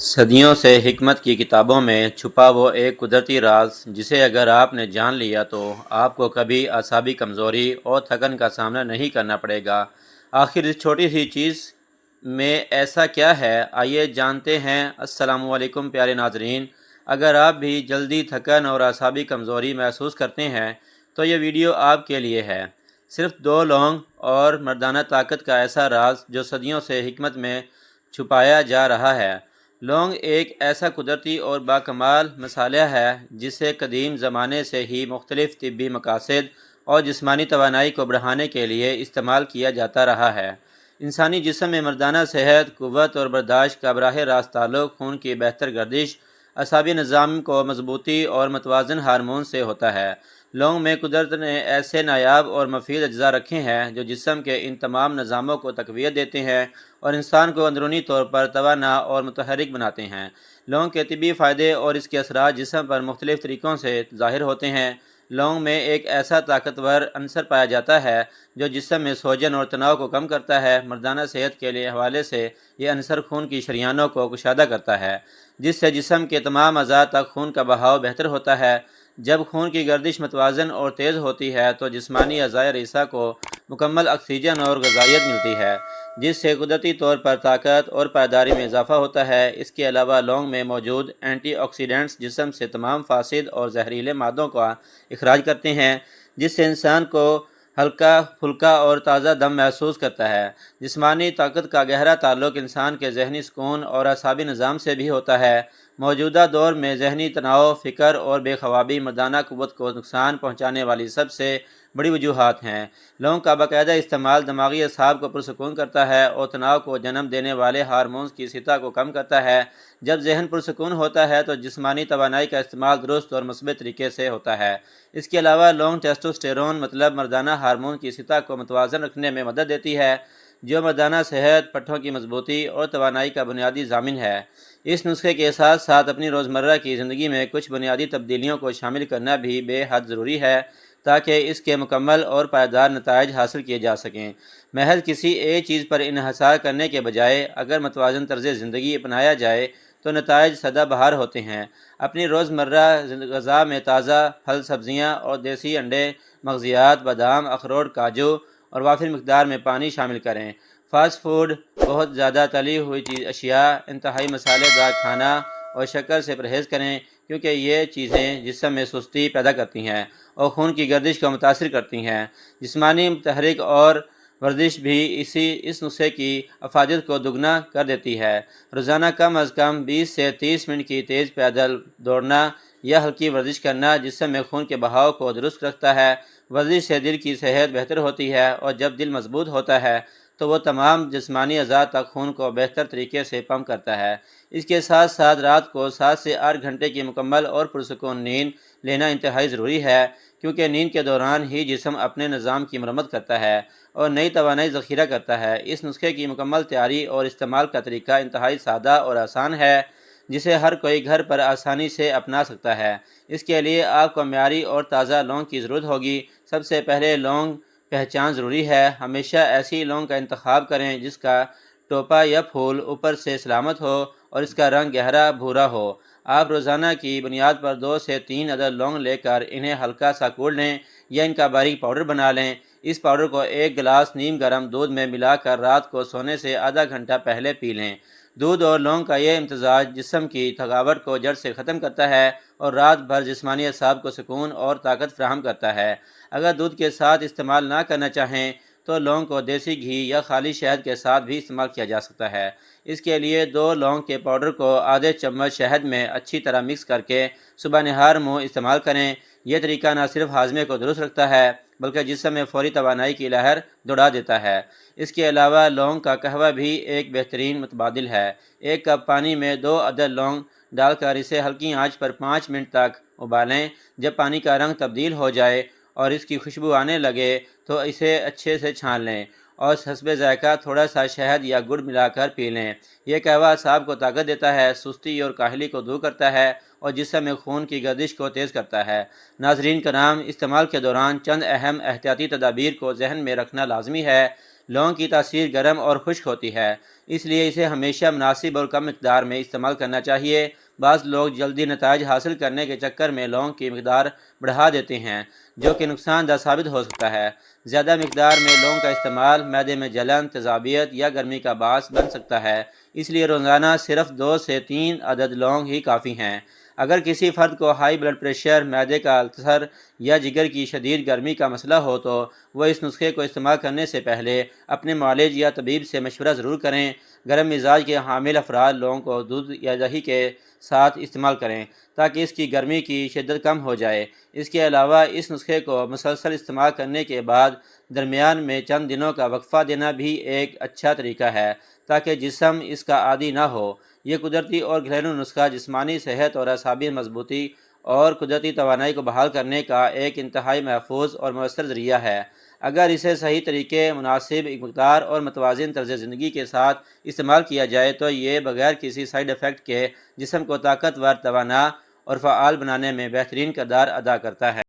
صدیوں سے حکمت کی کتابوں میں چھپا وہ ایک قدرتی راز جسے اگر آپ نے جان لیا تو آپ کو کبھی اعصابی کمزوری اور تھکن کا سامنا نہیں کرنا پڑے گا۔ آخر اس چھوٹی سی چیز میں ایسا کیا ہے، آئیے جانتے ہیں۔ السلام علیکم پیارے ناظرین، اگر آپ بھی جلدی تھکن اور اعصابی کمزوری محسوس کرتے ہیں تو یہ ویڈیو آپ کے لیے ہے۔ صرف 2 لونگ اور مردانہ طاقت کا ایسا راز جو صدیوں سے حکمت میں چھپایا جا رہا ہے۔ لونگ ایک ایسا قدرتی اور باکمال مصالحہ ہے جسے قدیم زمانے سے ہی مختلف طبی مقاصد اور جسمانی توانائی کو بڑھانے کے لیے استعمال کیا جاتا رہا ہے۔ انسانی جسم میں مردانہ صحت، قوت اور برداشت کا براہ راست تعلق خون کی بہتر گردش، اعصابی نظام کو مضبوطی اور متوازن ہارمون سے ہوتا ہے۔ لونگ میں قدرت نے ایسے نایاب اور مفید اجزاء رکھے ہیں جو جسم کے ان تمام نظاموں کو تقویت دیتے ہیں اور انسان کو اندرونی طور پر توانا اور متحرک بناتے ہیں۔ لونگ کے طبی فائدے اور اس کے اثرات جسم پر مختلف طریقوں سے ظاہر ہوتے ہیں۔ لونگ میں ایک ایسا طاقتور عنصر پایا جاتا ہے جو جسم میں سوجن اور تناؤ کو کم کرتا ہے۔ مردانہ صحت کے حوالے سے یہ عنصر خون کی شریانوں کو کشادہ کرتا ہے، جس سے جسم کے تمام اعضاء تک خون کا بہاؤ بہتر ہوتا ہے۔ جب خون کی گردش متوازن اور تیز ہوتی ہے تو جسمانی اعضاء ریسہ کو مکمل آکسیجن اور غذائیت ملتی ہے، جس سے قدرتی طور پر طاقت اور پائیداری میں اضافہ ہوتا ہے۔ اس کے علاوہ لونگ میں موجود اینٹی آکسیڈنٹس جسم سے تمام فاسد اور زہریلے مادوں کا اخراج کرتے ہیں، جس سے انسان کو ہلکا پھلکا اور تازہ دم محسوس کرتا ہے۔ جسمانی طاقت کا گہرا تعلق انسان کے ذہنی سکون اور اعصابی نظام سے بھی ہوتا ہے۔ موجودہ دور میں ذہنی تناؤ، فکر اور بے خوابی مردانہ قوت کو نقصان پہنچانے والی سب سے بڑی وجوہات ہیں۔ لونگ کا باقاعدہ استعمال دماغی اعصاب کو پرسکون کرتا ہے اور تناؤ کو جنم دینے والے ہارمونز کی سطح کو کم کرتا ہے۔ جب ذہن پرسکون ہوتا ہے تو جسمانی توانائی کا استعمال درست اور مثبت طریقے سے ہوتا ہے۔ اس کے علاوہ لونگ ٹیسٹوسٹیرون مطلب مردانہ ہارمون کی سطح کو متوازن رکھنے میں مدد دیتی ہے، جو مردانہ صحت، پٹھوں کی مضبوطی اور توانائی کا بنیادی ضامن ہے۔ اس نسخے کے ساتھ ساتھ اپنی روزمرہ کی زندگی میں کچھ بنیادی تبدیلیوں کو شامل کرنا بھی بے حد ضروری ہے تاکہ اس کے مکمل اور پائیدار نتائج حاصل کیے جا سکیں۔ محض کسی ایک چیز پر انحصار کرنے کے بجائے اگر متوازن طرز زندگی اپنایا جائے تو نتائج سدا بہار ہوتے ہیں۔ اپنی روزمرہ غذا میں تازہ پھل، سبزیاں اور دیسی انڈے، مغزیات، بادام، اخروٹ، کاجو اور وافر مقدار میں پانی شامل کریں۔ فاسٹ فوڈ، بہت زیادہ تلی ہوئی اشیاء، انتہائی مسالے دار کھانا اور شکر سے پرہیز کریں، کیونکہ یہ چیزیں جسم میں سستی پیدا کرتی ہیں اور خون کی گردش کو متاثر کرتی ہیں۔ جسمانی تحریک اور ورزش بھی اس نسخے کی افادیت کو دگنا کر دیتی ہے۔ روزانہ کم از کم 20 سے 30 منٹ کی تیز پیدل دوڑنا یا ہلکی ورزش کرنا جسم میں خون کے بہاؤ کو درست رکھتا ہے۔ ورزش سے دل کی صحت بہتر ہوتی ہے اور جب دل مضبوط ہوتا ہے تو وہ تمام جسمانی اعضاء تک خون کو بہتر طریقے سے پمپ کرتا ہے۔ اس کے ساتھ ساتھ رات کو 7 سے 8 گھنٹے کی مکمل اور پرسکون نیند لینا انتہائی ضروری ہے، کیونکہ نیند کے دوران ہی جسم اپنے نظام کی مرمت کرتا ہے اور نئی توانائی ذخیرہ کرتا ہے۔ اس نسخے کی مکمل تیاری اور استعمال کا طریقہ انتہائی سادہ اور آسان ہے، جسے ہر کوئی گھر پر آسانی سے اپنا سکتا ہے۔ اس کے لیے آپ کو معیاری اور تازہ لونگ کی ضرورت ہوگی۔ سب سے پہلے لونگ پہچان ضروری ہے۔ ہمیشہ ایسی لونگ کا انتخاب کریں جس کا ٹوپا یا پھول اوپر سے سلامت ہو اور اس کا رنگ گہرا بھورا ہو۔ آپ روزانہ کی بنیاد پر 2 سے 3 عدد لونگ لے کر انہیں ہلکا سا کوڑ لیں یا ان کا باریک پاؤڈر بنا لیں۔ اس پاؤڈر کو ایک گلاس نیم گرم دودھ میں ملا کر رات کو سونے سے آدھا گھنٹہ پہلے پی لیں۔ دودھ اور لونگ کا یہ امتزاج جسم کی تھکاوٹ کو جڑ سے ختم کرتا ہے اور رات بھر جسمانی اعصاب کو سکون اور طاقت فراہم کرتا ہے۔ اگر دودھ کے ساتھ استعمال نہ کرنا چاہیں تو لونگ کو دیسی گھی یا خالی شہد کے ساتھ بھی استعمال کیا جا سکتا ہے۔ اس کے لیے 2 لونگ کے پاؤڈر کو آدھے چمچ شہد میں اچھی طرح مکس کر کے صبح نہار منہ استعمال کریں۔ یہ طریقہ نہ صرف ہاضمے کو درست رکھتا ہے بلکہ جسم میں فوری توانائی کی لہر دوڑا دیتا ہے۔ اس کے علاوہ لونگ کا قہوہ بھی ایک بہترین متبادل ہے۔ 1 کپ پانی میں 2 عدد لونگ ڈال کر اسے ہلکی آنچ پر 5 منٹ تک ابالیں۔ جب پانی کا رنگ تبدیل ہو جائے اور اس کی خوشبو آنے لگے تو اسے اچھے سے چھان لیں اور حسب ذائقہ تھوڑا سا شہد یا گڑ ملا کر پی لیں۔ یہ قہوہ اعصاب کو طاقت دیتا ہے، سستی اور کاہلی کو دور کرتا ہے اور جسم میں خون کی گردش کو تیز کرتا ہے۔ ناظرین کرام، استعمال کے دوران چند اہم احتیاطی تدابیر کو ذہن میں رکھنا لازمی ہے۔ لونگ کی تاثیر گرم اور خشک ہوتی ہے، اس لیے اسے ہمیشہ مناسب اور کم مقدار میں استعمال کرنا چاہیے۔ بعض لوگ جلدی نتائج حاصل کرنے کے چکر میں لونگ کی مقدار بڑھا دیتے ہیں، جو کہ نقصان دہ ثابت ہو سکتا ہے۔ زیادہ مقدار میں لونگ کا استعمال معدے میں جلن، تیزابیت یا گرمی کا باعث بن سکتا ہے، اس لیے روزانہ صرف 2 سے 3 عدد لونگ ہی کافی ہیں۔ اگر کسی فرد کو ہائی بلڈ پریشر، معدے کا السر یا جگر کی شدید گرمی کا مسئلہ ہو تو وہ اس نسخے کو استعمال کرنے سے پہلے اپنے معالج یا طبیب سے مشورہ ضرور کریں۔ گرم مزاج کے حامل افراد لونگ کو دودھ یا دہی کے ساتھ استعمال کریں تاکہ اس کی گرمی کی شدت کم ہو جائے۔ اس کے علاوہ اس نسخے کو مسلسل استعمال کرنے کے بعد درمیان میں چند دنوں کا وقفہ دینا بھی ایک اچھا طریقہ ہے تاکہ جسم اس کا عادی نہ ہو۔ یہ قدرتی اور گھریلو نسخہ جسمانی صحت اور اعصابی مضبوطی اور قدرتی توانائی کو بحال کرنے کا ایک انتہائی محفوظ اور مؤثر ذریعہ ہے۔ اگر اسے صحیح طریقے، مناسب مقدار اور متوازن طرز زندگی کے ساتھ استعمال کیا جائے تو یہ بغیر کسی سائیڈ ایفیکٹ کے جسم کو طاقتور، توانا اور فعال بنانے میں بہترین کردار ادا کرتا ہے۔